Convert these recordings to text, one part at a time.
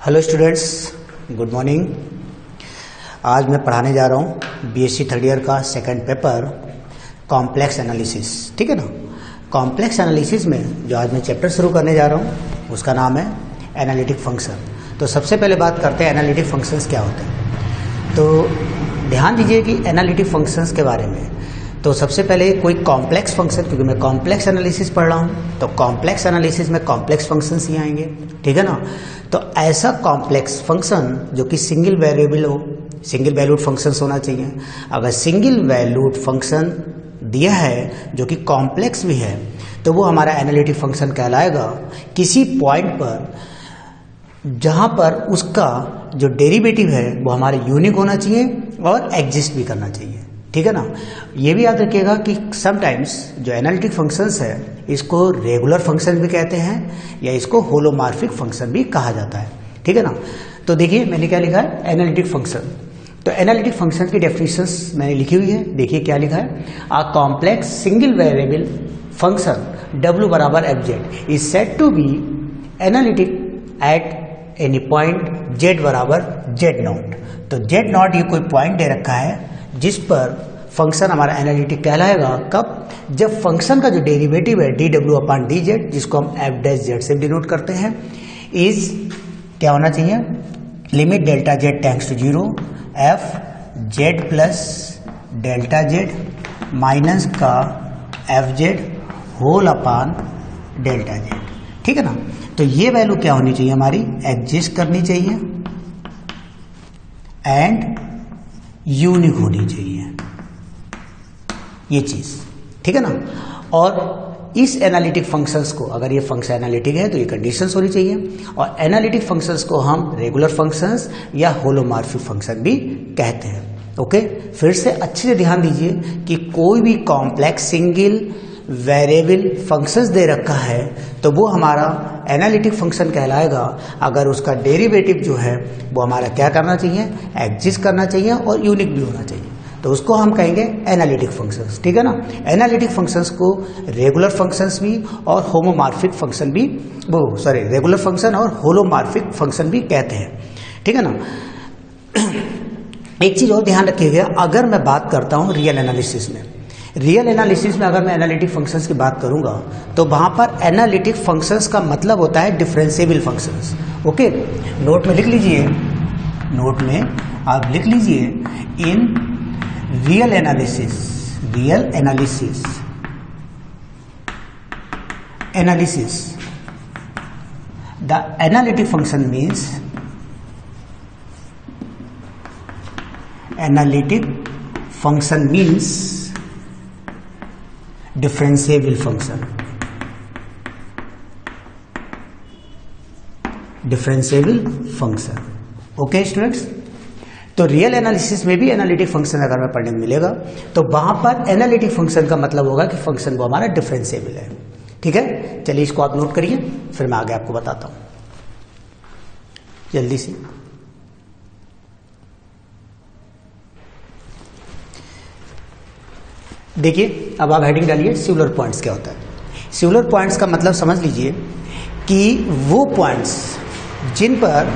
Hello students, good morning. आज मैं पढ़ाने जा रहा हूँ बीएससी थर्ड ईयर का सेकंड पेपर कॉम्प्लेक्स एनालिसिस। ठीक है ना। कॉम्प्लेक्स एनालिसिस में जो आज मैं चैप्टर शुरू करने जा रहा हूँ उसका नाम है एनालिटिक फंक्शन। तो सबसे पहले बात करते हैं एनालिटिक फंक्शंस क्या होते हैं। तो ध्यान दीजिए कि एनालिटिक फंक्शंस के बारे में। तो सबसे पहले कोई कॉम्प्लेक्स फंक्शन, क्योंकि मैं कॉम्प्लेक्स एनालिसिस पढ़ रहा हूँ तो कॉम्प्लेक्स एनालिसिस में कॉम्प्लेक्स फंक्शंस ही आएंगे। ठीक है ना। तो ऐसा कॉम्प्लेक्स फंक्शन जो कि सिंगल वेरिएबल हो, सिंगल वैल्यूड फंक्शंस होना चाहिए। अगर सिंगल वैल्यूड फंक्शन दिया है जो कि कॉम्प्लेक्स भी है तो वो हमारा एनालिटिक फंक्शन कहलाएगा। किसी पॉइंट पर जहाँ पर उसका जो डेरिवेटिव है वो हमारे यूनिक होना चाहिए और एग्जिस्ट भी करना चाहिए। ठीक है ना। ये भी याद रखिएगा कि समटाइम्स जो एनालिटिक फंक्शंस है इसको रेगुलर फंक्शन भी कहते हैं या इसको होलोमॉर्फिक फंक्शन भी कहा जाता है। ठीक है ना। तो देखिए मैंने क्या लिखा है, एनालिटिक फंक्शन। तो एनालिटिक फंक्शन की डेफिनेशंस मैंने लिखी हुई है। देखिए क्या लिखा है, a complex single variable function w बराबर F Z is said to be analytic at any point z बराबर जेड नॉट। तो जेड नॉट ये कोई पॉइंट दे रखा है जिस पर फंक्शन हमारा एनालिटिक कहलाएगा। कब? जब फंक्शन का जो डेरिवेटिव है D W upon D Z, जिसको हम एफ डैश जेड से डिनोट करते हैं, इज क्या होना चाहिए, limit delta Z tends to zero F Z plus delta Z minus का F Z whole upon delta Z. ठीक है ना। तो ये वैल्यू क्या होनी चाहिए, हमारी एग्जिस्ट करनी चाहिए एंड यूनिक होनी चाहिए ये चीज। ठीक है ना। और इस एनालिटिक फंक्शंस को, अगर ये फंक्शन एनालिटिक है तो ये कंडीशंस होनी चाहिए। और एनालिटिक फंक्शंस को हम रेगुलर फंक्शंस या होलोमॉर्फिक फंक्शन भी कहते हैं। ओके, फिर से अच्छे से ध्यान दीजिए कि कोई भी कॉम्प्लेक्स सिंगल वेरिएबल फंक्शंस दे रखा है तो वो हमारा एनालिटिक फंक्शन कहलाएगा अगर उसका डेरिवेटिव जो है वो हमारा क्या करना चाहिए, एग्जिस्ट करना चाहिए और यूनिक भी होना चाहिए। तो उसको हम कहेंगे एनालिटिक फंक्शंस। ठीक है ना। एनालिटिक फंक्शंस को रेगुलर फंक्शंस भी और होमोमॉर्फिक फंक्शन भी, रेगुलर फंक्शन और होलोमॉर्फिक फंक्शन भी कहते हैं। ठीक है ना। एक चीज और ध्यान रखिएगा, अगर मैं बात करता हूं रियल एनालिसिस में, रियल एनालिसिस में अगर मैं एनालिटिक फंक्शंस की बात करूंगा तो वहां पर एनालिटिक फंक्शंस का मतलब होता है डिफरेंशिएबल फंक्शंस। ओके, नोट में लिख लीजिए, नोट में आप लिख लीजिए, in real analysis, real analysis, analysis the analytic function means, analytic function means differentiable function, differentiable function. Okay students. तो रियल एनालिसिस में भी एनालिटिक फंक्शन अगर मैं पढ़ने में मिलेगा तो वहां पर एनालिटिक फंक्शन का मतलब होगा कि फंक्शन वो हमारा डिफरेंशिएबल है। ठीक है, चलिए इसको आप नोट करिए, फिर मैं आगे आपको बताता हूं जल्दी से। देखिए अब आप हेडिंग डालिए, सिंगुलर पॉइंट्स क्या होता है। सिंगुलर पॉइंट्स का मतलब समझ लीजिए कि वो पॉइंट्स जिन पर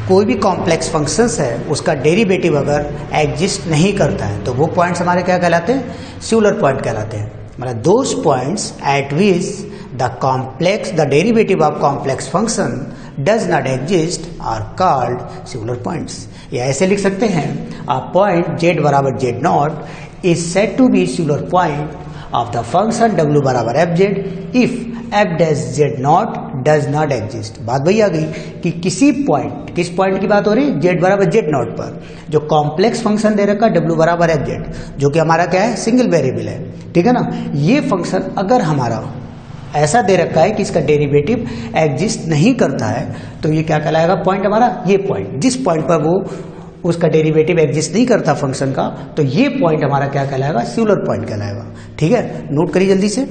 कोई भी कॉम्प्लेक्स फंक्शंस है उसका डेरिवेटिव अगर एग्जिस्ट नहीं करता है तो वो पॉइंट्स हमारे क्या कहलाते हैं, सिंगुलर पॉइंट कहलाते हैं। मतलब those points at which the derivative of complex function does not exist are called singular points. या ऐसे लिख सकते हैं, अ पॉइंट जेड बराबर Z naught is said to be singular point of the function w बराबर F Z if f dash z naught does not exist। बात वही आ गई कि किसी पॉइंट, किस पॉइंट की बात हो रही है, z बराबर z नॉट पर जो कॉम्प्लेक्स फंक्शन दे रखा w बराबर एफ जेड, जो कि हमारा क्या है, सिंगल वेरिएबल है। ठीक है ना। ये फंक्शन अगर हमारा ऐसा दे रखा है कि इसका डेरिवेटिव एग्जिस्ट नहीं करता है तो ये क्या कहलाएगा, पॉइंट हमारा, ये पॉइंट जिस पॉइंट पर वो उसका डेरिवेटिव एग्जिस्ट नहीं करता फंक्शन का, तो ये पॉइंट हमारा क्या कहलाएगा, सिंगुलर पॉइंट कहलाएगा। ठीक है, नोट करिए जल्दी से।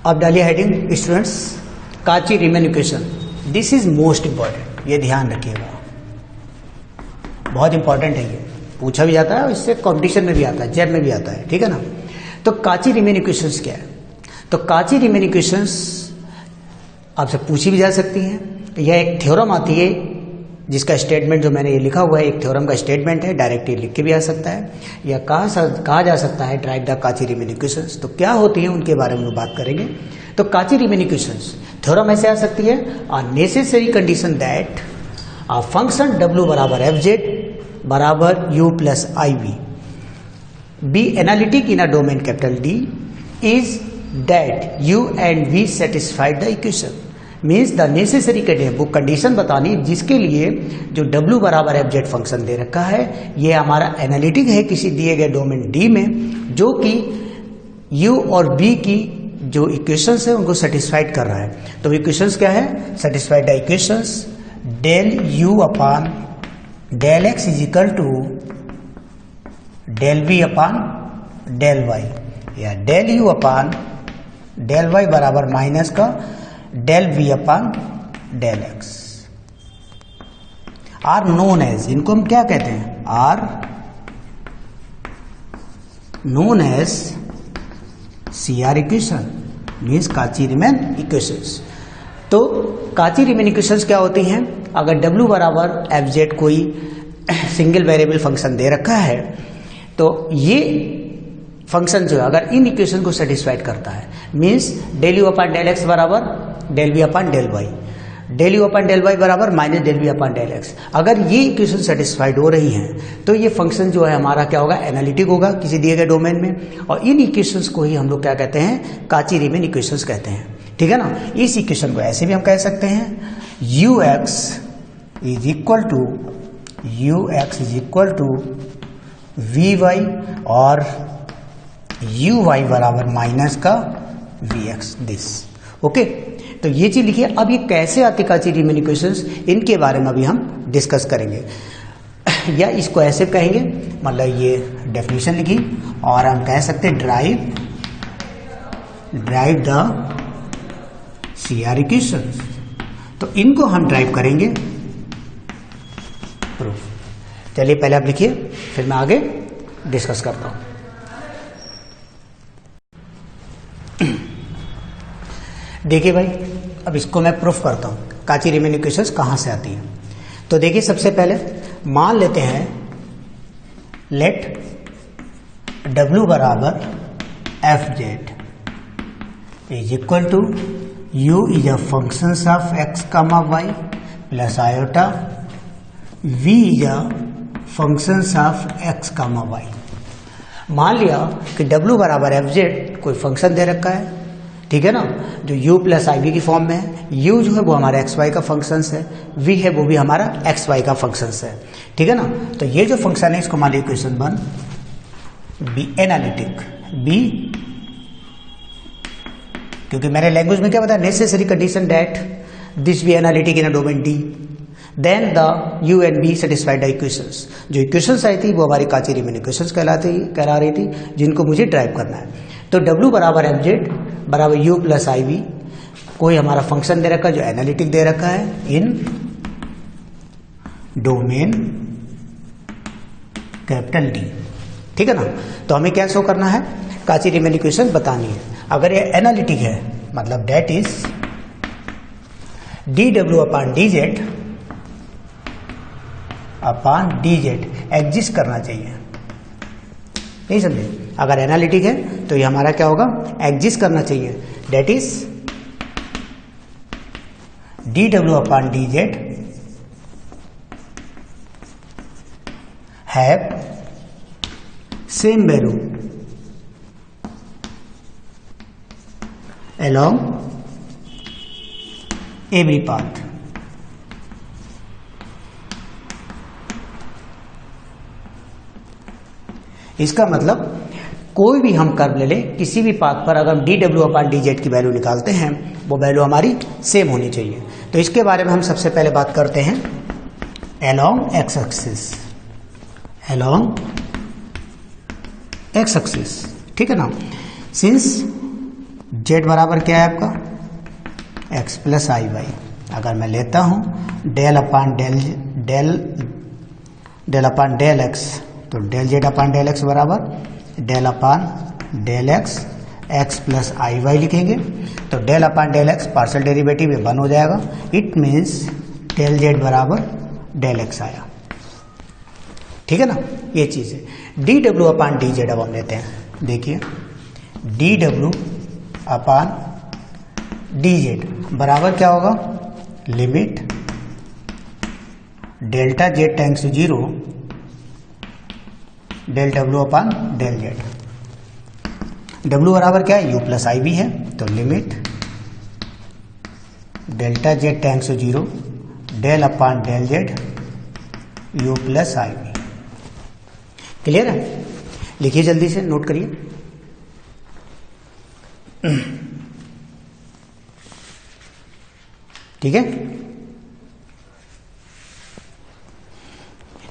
अब डालिए हेडिंग स्टूडेंट्स, काची Riemann equation. This is most important, ये ध्यान रखिएगा, बहुत इंपॉर्टेंट है ये। पूछा भी जाता है और इससे कंपटीशन में भी आता है, जैब में भी आता है। ठीक है ना। तो काची-रीमैन इक्वेशंस क्या है? तो काची-रीमैन इक्वेशंस आपसे पूछी भी जा सकती हैं। यह एक थ्योरम आती है जिसका स्टेटमेंट जो मैंने ये लिखा हुआ है एक थ्योरम का स्टेटमेंट है, डायरेक्टली लिख के भी आ सकता है या कहा जा सकता है ड्राइव द काची-रीमैन इक्वेशंस। तो क्या होती हैं उनके बारे में बात करेंगे। तो काची-रीमैन इक्वेशंस थ्योरम ऐसे आ सकती है, a necessary condition that a function w बराबर एफ जेड बराबर u plus I V be analytic in a domain capital D is that u and v satisfied the equation. Means the necessary वो condition बतानी जिसके लिए जो w बराबर F Z function दे रखा है ये हमारा एनालिटिक है किसी दिए गए डोमेन D में, जो कि u और v की जो इक्वेशंस है उनको सेटिस्फाइड कर रहा है। तो इक्वेशंस क्या है? Satisfied the equations del u upon del x is equal to del v upon del y या del u upon del y बराबर माइनस का del v upon del x are known as, इनको हम क्या कहते हैं? Are known as CR equation means Cauchy Riemann equations. तो Cauchy Riemann equations क्या होती हैं? अगर w बराबर एफ जेड कोई सिंगल वेरिएबल फंक्शन दे रखा है तो ये फंक्शन जो है अगर इन इक्वेशन को सेटिस्फाइड करता है means del U upon del X बराबर del V upon del Y, del U upon del Y बराबर minus del V upon del X, अगर ये इक्वेशन सेटिस्फाइड हो रही हैं तो ये फंक्शन जो है हमारा क्या होगा? एनालिटिक होगा किसी दिए गए डोमेन में। और इन इक्वेशंस को ही हम लोग क्या कहते हैं? काची-रीमैन इक्वेशंस कहते हैं। ठीक है ना। इस इक्वेशन को ऐसे भी हम कह सकते हैं U X is equal to V Y और यू वाई बराबर माइनस का वी एक्स दिस। ओके, तो ये चीज लिखिए। अब ये कैसे आती काची-रीमैन इक्वेशंस, इनके बारे में अभी हम डिस्कस करेंगे या इसको ऐसे कहेंगे, मतलब ये डेफिनेशन लिखी और हम कह सकते हैं ड्राइव द CR इक्वेशंस। तो इनको हम ड्राइव करेंगे प्रूफ। चलिए पहले आप लिखिए फिर मैं आगे डिस्कस करता हूं। देखिए भाई, अब इसको मैं प्रूफ करता हूं काची-रीमैन इक्वेशंस कहां से आती हैं। तो देखिए सबसे पहले मान लेते हैं लेट w बराबर F Z is equal to u is a function of x comma y plus iota v is a function of x comma y। मान लिया कि w बराबर एफ जेड कोई फंक्शन दे रखा है, ठीक है ना, जो u प्लस आई वी की फॉर्म में है। u जो है वो हमारा एक्स वाई का फंक्शन है, v है वो भी हमारा एक्स वाई का फंक्शन है, ठीक है ना। तो ये जो फंक्शन है इसको मान लीजिए इक्वेशन 1 बी एनालिटिक, बी क्योंकि मैंने लैंग्वेज में क्या बताया, necessary condition that this be analytic in a domain D then the u and v satisfied the equations. जो इक्वेशंस आई थी वो हमारी काची-रीमैन इक्वेशंस कहला रही थी, जिनको मुझे ड्राइव करना है। तो w बराबर एफ जेड बराबर u प्लस आई वी, कोई हमारा फंक्शन दे रखा है जो एनालिटिक दे रखा है इन डोमेन कैपिटल D, ठीक है ना। तो हमें क्या शो करना है? काची-रीमैन इक्वेशन बतानी है। अगर ये एनालिटिक है मतलब that is dw upon D Z upon D Z exist करना चाहिए, नहीं समझे। अगर एनालिटिक है तो ये हमारा क्या होगा? एग्जिस्ट करना चाहिए। That is dw upon D Z have same value along every path। इसका मतलब कोई भी हम कर्व ले लें किसी भी पाथ पर, अगर हम dw अपान डी जेड की वैल्यू निकालते हैं वो वैल्यू हमारी सेम होनी चाहिए। तो इसके बारे में हम सबसे पहले बात करते हैं along x axis, along x axis, ठीक है ना। सिंस z बराबर क्या है आपका? x plus I Y. अगर मैं लेता हूं del upon del upon del X, तो del Z upon del X बराबर del upon del X X plus I Y लिखेंगे तो del upon del X partial derivative में 1 हो जाएगा। इट मीन्स डेल जेड बराबर डेल एक्स आया। ठीक है ना, ये चीज़ है। D W upon D Z अब हम लेते हैं। देखिए D W upon D Z बराबर क्या होगा, limit delta Z tends to 0 del W upon del Z. W बराबर क्या है, यू प्लस आई भी है, तो limit delta Z tends to 0 del upon del Z U plus I भी। क्लियर है? लिखिए जल्दी से, नोट करिए। ठीक है,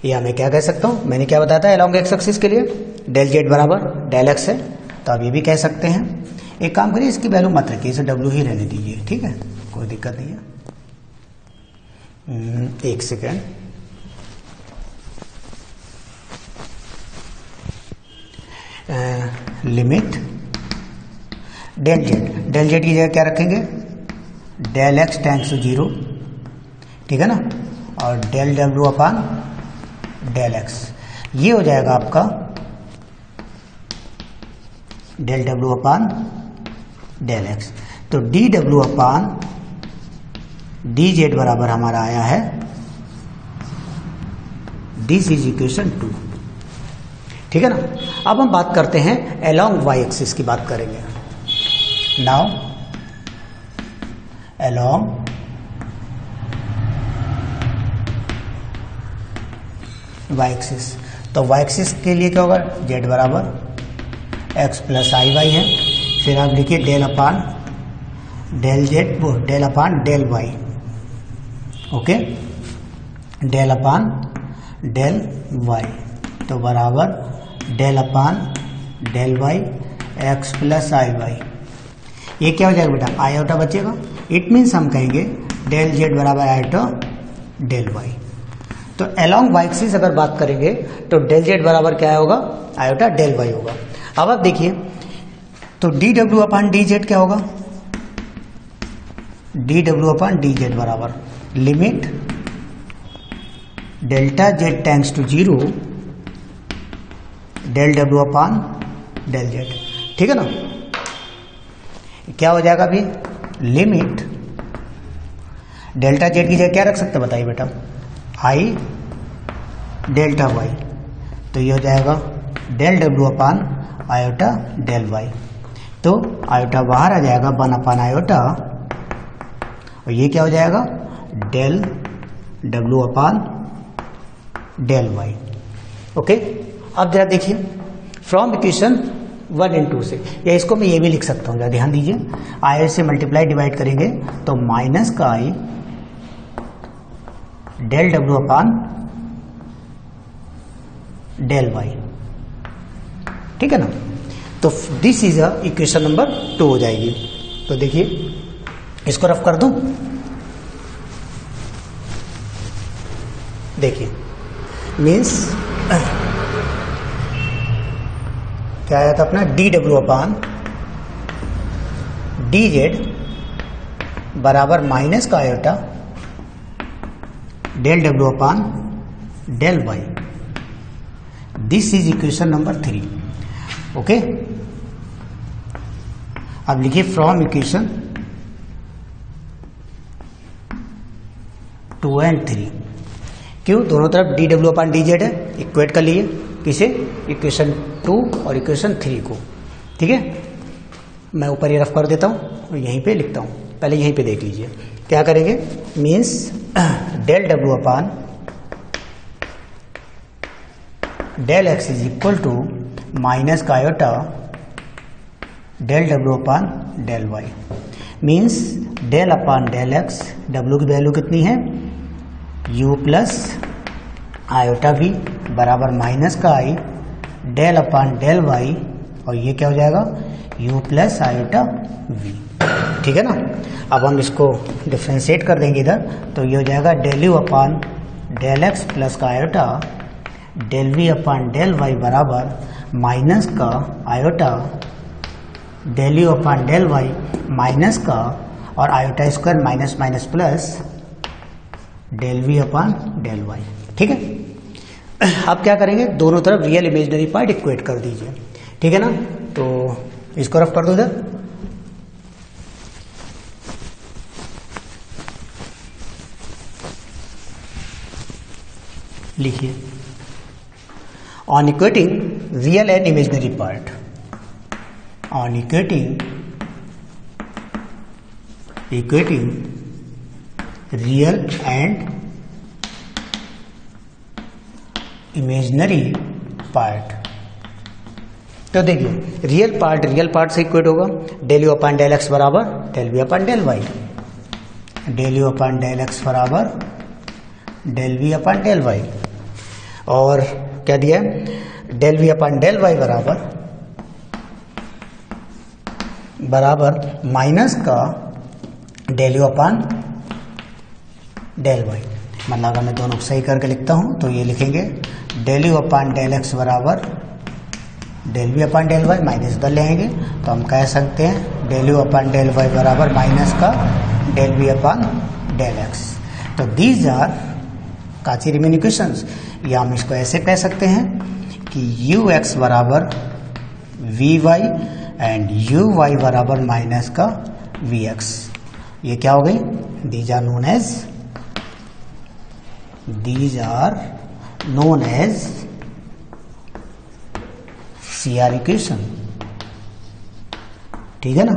या मैं क्या कह सकता हूं, मैंने क्या बताया था अलोंग एक्स एक्सिस के लिए डेल जेड बराबर डेल एक्स है, तो आप ये भी कह सकते हैं। एक काम करिए, इसकी वैल्यू मत रखिए, इसे डब्ल्यू ही रहने दीजिए। ठीक है, कोई दिक्कत नहीं है। एक सेकेंड, लिमिट डेल जेड की जगह क्या रखेंगे, डेल एक्स टेंड्स टू 0, ठीक है ना, और del W upon del X. ये हो जाएगा आपका del W upon del X. तो D W upon D Z बराबर हमारा आया है दिस इज इक्वेशन 2। ठीक है ना। अब हम बात करते हैं अलोंग वाई एक्सिस की बात करेंगे। नाउ अलोंग वाई एक्सिस, तो वाई एक्सिस के लिए क्या होगा, जेड बराबर एक्स प्लस आई वाई है। फिर आप लिखिए डेल अपान डेल जेड, वो del upon del Y. Okay, del upon del Y, तो बराबर del upon del Y X plus I Y. ये क्या हो जाएगा बेटा, आयोटा बचेगा। इट मीन्स हम कहेंगे डेल जेड बराबर आयोटा डेल वाई। तो अलोंग वाई एक्सिस अगर बात करेंगे तो डेल जेड बराबर क्या होगा, आयोटा डेल वाई होगा। अब आप देखिए, तो D W upon D Z क्या होगा, D W upon D Z बराबर limit delta Z tends to 0 del W upon del Z. ठीक है ना, क्या हो जाएगा अभी, लिमिट डेल्टा जेड की जगह क्या रख सकते हैं बताइए बेटा, आई डेल्टा वाई। तो ये हो जाएगा डेल डब्ल्यू अपान आयोटा डेल वाई। तो आयोटा बाहर आ जाएगा, 1 अपान आयोटा, और ये क्या हो जाएगा, del W upon del Y. Okay, अब जरा देखिए फ्रॉम इक्वेशन 1 and 2 से, या इसको मैं ये भी लिख सकता हूँ, जरा ध्यान दीजिए। आई से मल्टीप्लाई डिवाइड करेंगे तो माइनस का I del W upon del Y. ठीक है ना, तो this is a equation number 2 हो जाएगी। तो देखिए इसको रफ कर दूं, देखिए मीन्स क्या आया था अपना, D W upon D Z बराबर माइनस का iota del W upon del Y. This is equation number 3। Okay, अब लिखिए फ्रॉम इक्वेशन 2 and 3। क्यों, दोनों तरफ D W upon D Z है, इक्वेट कर लिए किसे, इक्वेशन 2 और इक्वेशन 3 को। ठीक है, मैं ऊपर ये रफ कर देता हूँ और यहीं पे लिखता हूँ, पहले यहीं पे देख लीजिए क्या करेंगे। Means del W upon del X is equal to minus का iota del W upon del Y. Means del upon del X, W की वैल्यू कितनी है, यू प्लस आयोटा भी बराबर माइनस का I del upon del Y, और ये क्या हो जाएगा, यू प्लस आयोटा वी। ठीक है ना। अब हम इसको डिफ्रेंशिएट कर देंगे इधर, तो ये हो जाएगा del U upon del X plus का iota del V upon del Y बराबर माइनस का iota del U upon del Y minus का और iota square minus minus plus del V upon del Y. ठीक है, आप क्या करेंगे, दोनों तरफ रियल इमेजिनरी पार्ट इक्वेट कर दीजिए। ठीक है ना, तो इसको रफ कर दो इधर। लिखिए, on equating real and imaginary part, on equating real and imaginary part. तो देखिए, रियल पार्ट से इक्वेट होगा del U upon del X बराबर del V upon del Y, del U upon del X बराबर del V upon del Y, और क्या दिया है, del V upon del Y बराबर माइनस का del U upon del Y. मतलब अगर मैं दोनों को सही करके लिखता हूं तो ये लिखेंगे del U upon del X बराबर del V upon del Y, minus इधर ले आएंगे तो हम कह सकते हैं del U upon del Y बराबर माइनस का del V upon del X. तो दीज आर काची-रीमैन इक्वेशंस, या हम इसको ऐसे कह सकते हैं कि यू एक्स बराबर V Y and U Y बराबर माइनस का वी एक्स। ये क्या हो गई, these are known as CR इक्वेशन। ठीक है ना,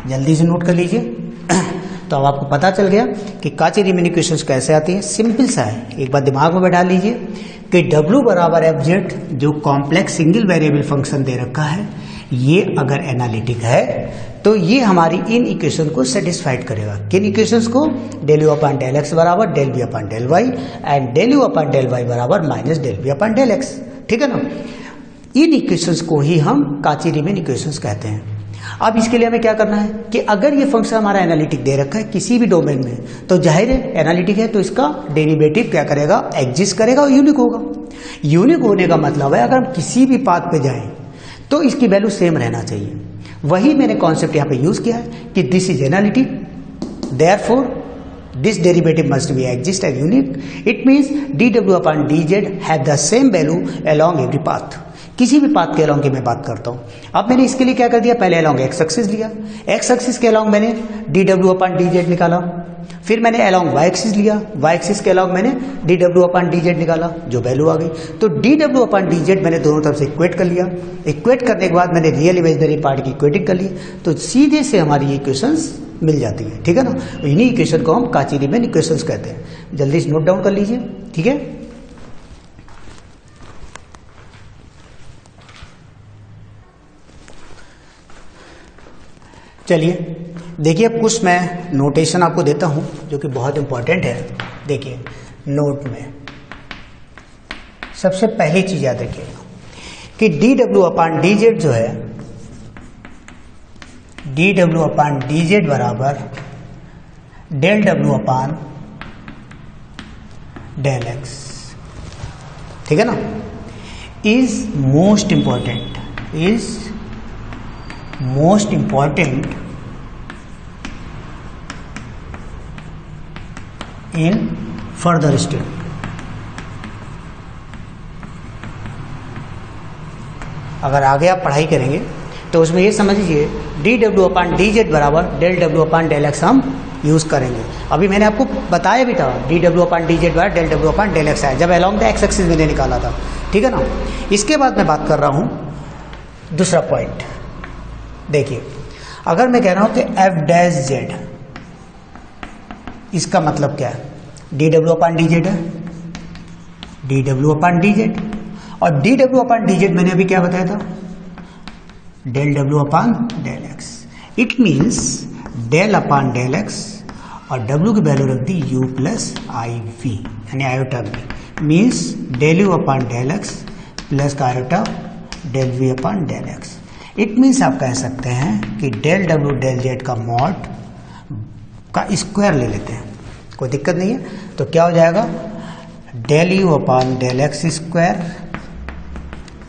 जल्दी से नोट कर लीजिए। तो अब आपको पता चल गया कि काची-रीमैन इक्वेशंस कैसे आती है। सिंपल सा है, एक बात दिमाग में बैठा लीजिए कि W बराबर एफ जेड जो कॉम्प्लेक्स सिंगल वेरिएबल फंक्शन दे रखा है, ये अगर एनालिटिक है तो ये हमारी इन इक्वेशन को सेटिस्फाइड करेगा। किन इक्वेशंस को, del U upon del X बराबर del V upon del Y and del U upon del Y बराबर minus del V upon del X. ठीक है ना, इन इक्वेशंस को ही हम काची-रीमैन इक्वेशंस कहते हैं। अब इसके लिए हमें क्या करना है कि अगर ये फंक्शन हमारा एनालिटिक दे रखा है किसी भी डोमेन में, तो जाहिर है एनालिटिक है तो इसका डेरिवेटिव क्या करेगा, एग्जिस्ट करेगा और यूनिक होगा। यूनिक होने का मतलब है अगर हम किसी भी पाथ पे जाएं तो इसकी वैल्यू सेम रहना चाहिए। वही मैंने कॉन्सेप्ट यहाँ पे यूज किया है कि this is analytic, therefore this derivative must be exist and unique. It means dw upon dz have the same value along every path. किसी भी पाथ के अलोंग की मैं बात करता हूं। अब मैंने इसके लिए क्या कर दिया, पहले अलोंग एक्स एक्सिस लिया, एक्स एक्सिस के अलोंग मैंने dw अपॉन dz निकाला, फिर मैंने अलोंग वाई एक्सिस लिया, वाई एक्सिस के अलोंग मैंने dw अपॉन dz निकाला, जो वैल्यू आ गई। तो dw अपॉन dz मैंने दोनों तरफ से इक्वेट कर लिया। इक्वेट करने के बाद मैंने रियल इमेजिनरी पार्ट की इक्वेटिंग कर ली, तो सीधे से हमारी इक्वेशंस मिल जाती है। ठीक है ना, इन्हीं इक्वेशन को हम काची-रीमैन इक्वेशंस कहते हैं। जल्दी से नोट डाउन कर लीजिए। ठीक है, चलिए देखिए, अब कुछ मैं नोटेशन आपको देता हूं जो कि बहुत इंपॉर्टेंट है। देखिए, नोट में सबसे पहली चीज याद रखिएगा कि dw अपॉन dz जो है, dw अपॉन dz बराबर del w upon del x। ठीक है ना, is most important in further step. अगर आगे आप पढ़ाई करेंगे तो उसमें ये समझ लीजिए dw अपॉन dz बराबर del w upon del x हम यूज करेंगे। अभी मैंने आपको बताया भी था dw अपॉन dz बराबर del w upon del x है, जब अलोंग द एक्स एक्सिस मैंने निकाला था। ठीक है ना, इसके बाद मैं बात कर रहा हूं दूसरा पॉइंट। देखिए, अगर मैं कह रहा हूं कि f डैश z, इसका मतलब क्या है, dw अपॉन dz है, dw अपॉन dz, और dw अपॉन dz मैंने अभी क्या बताया था, del w upon del x। It means del upon del x और w की वैल्यू रख दी u प्लस आई वी, यानी iota v, means del u upon del x plus का iota del v upon del x। It means आप कह सकते हैं कि डेल w डेल z का मॉड का स्क्वायर ले लेते हैं, कोई दिक्कत नहीं है। तो क्या हो जाएगा, del u upon del x square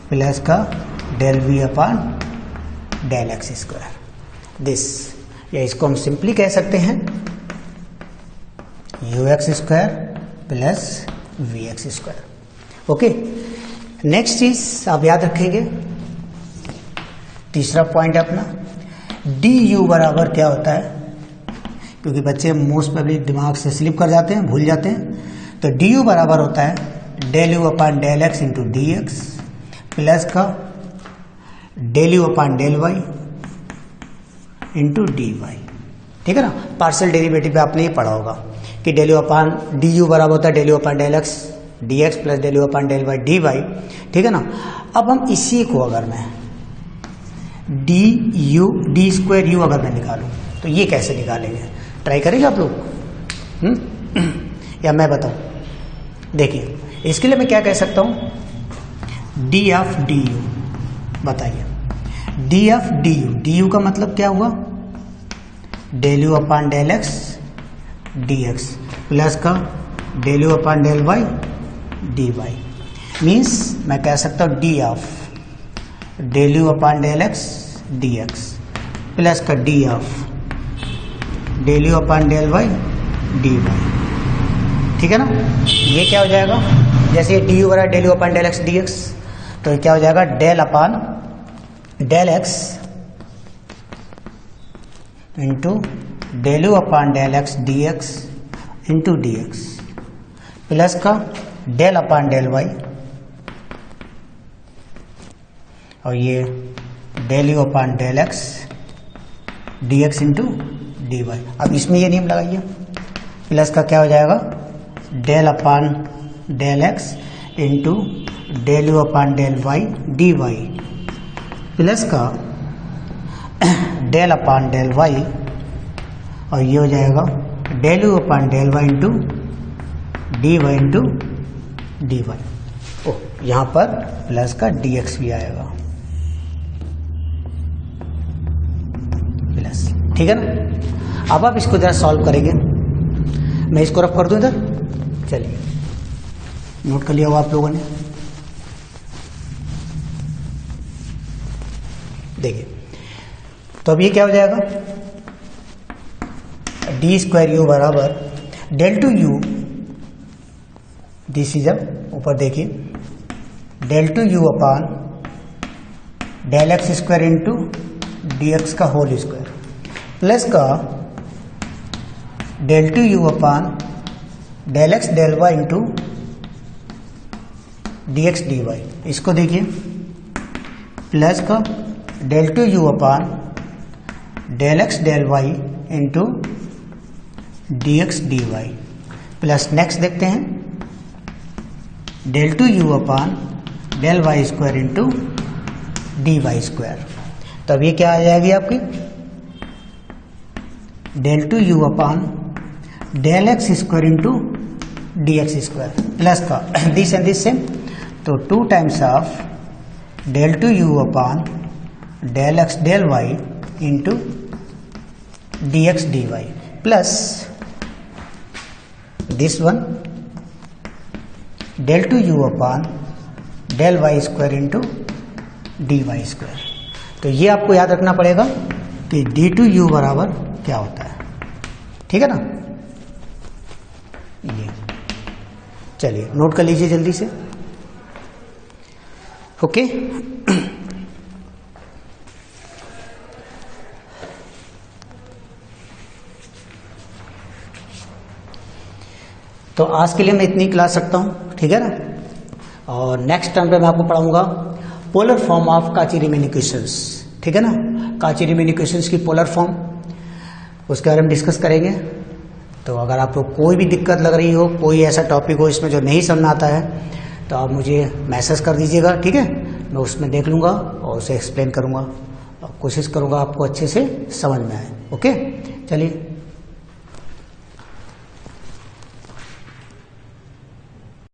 plus का del v upon del X square this, या इसको हम सिंपली कह सकते हैं U X square plus V X square. Okay, next चीज आप याद रखेंगे, तीसरा पॉइंट है अपना डी यू बराबर क्या होता है, क्योंकि बच्चे मोस्ट प्रोबेबली दिमाग से स्लिप कर जाते हैं, भूल जाते हैं। तो डी यू बराबर होता है del U upon del X into D X plus का del U upon del Y into D Y. ठीक है ना, पार्शियल डेरिवेटिव पे आपने ये पढ़ा होगा कि del U upon D U बराबर होता है del U upon del X D X plus del U upon del Y D Y. ठीक है ना, अब हम इसी को अगर मैं डी स्क्वायर यू अगर मैं निकालूं तो ये कैसे निकालेंगे, ट्राई करेंगे आप लोग? या मैं बताऊं? देखिए, इसके लिए मैं क्या कह सकता हूं, डी ऑफ डी यू। बताइए, डी ऑफ डी यू का मतलब क्या हुआ, del U upon del X D X plus का del U upon del Y D Y. Means मैं कह सकता हूं D of del U upon del X D X plus का D of del U upon del Y D Y. ठीक है ना, ये क्या हो जाएगा, जैसे ये डी यू बराबर del U upon del X D X, तो क्या हो जाएगा del upon del X into del U upon del X D X into D X plus का डेल अपान डेल वाई, और ये del U upon del X D X into D Y. अब इसमें ये नियम लगाइए, प्लस का क्या हो जाएगा del upon del X into del U upon del Y D Y plus का डेल अपान डेल वाई, और ये हो जाएगा del U upon del Y into D Y into D Y. Oh, यहाँ पर प्लस का डी एक्स भी आएगा प्लस। ठीक है ना, अब आप इसको जरा सॉल्व करेंगे, मैं इसको रफ कर दूं इधर, चलिए नोट कर लिया होगा आप लोगों ने। देखिए, तो अब ये क्या हो जाएगा, डी स्क्वायर यू बराबर del two U, this is अब ऊपर देखिए del two U upon del X square into D X का होल स्क्वायर प्लस का del two U upon del X del Y into D X D Y. इसको देखिए, plus का del two U upon del X del Y into D X D Y plus next देखते हैं del two U upon del Y square into D Y square. तो अब ये क्या आ जाएगी आपकी del two U upon del X square into D X square plus का दिस एंड दिस सेम, तो 2 times of del two U upon del X del Y into D X D Y plus this one del two U upon del Y square into D Y square. तो ये आपको याद रखना पड़ेगा कि D to you बराबर क्या होता है। ठीक है ना, ये चलिए नोट कर लीजिए जल्दी से। ओके, तो आज के लिए मैं इतनी क्लास रखता हूँ, ठीक है ना, और नेक्स्ट टर्म पे मैं आपको पढ़ाऊंगा पोलर फॉर्म ऑफ काची-रीमैन इक्वेशंस। ठीक है ना, काची-रीमैन इक्वेशंस की पोलर फॉर्म, उसके बारे में डिस्कस करेंगे। तो अगर आपको कोई भी दिक्कत लग रही हो, कोई ऐसा टॉपिक हो इसमें जो नहीं समझ में आता है, तो आप मुझे मैसेज कर दीजिएगा। ठीक है, मैं उसमें देख लूँगा और उसे एक्सप्लेन करूँगा और कोशिश करूँगा आपको अच्छे से समझ में आए। ओके, चलिए।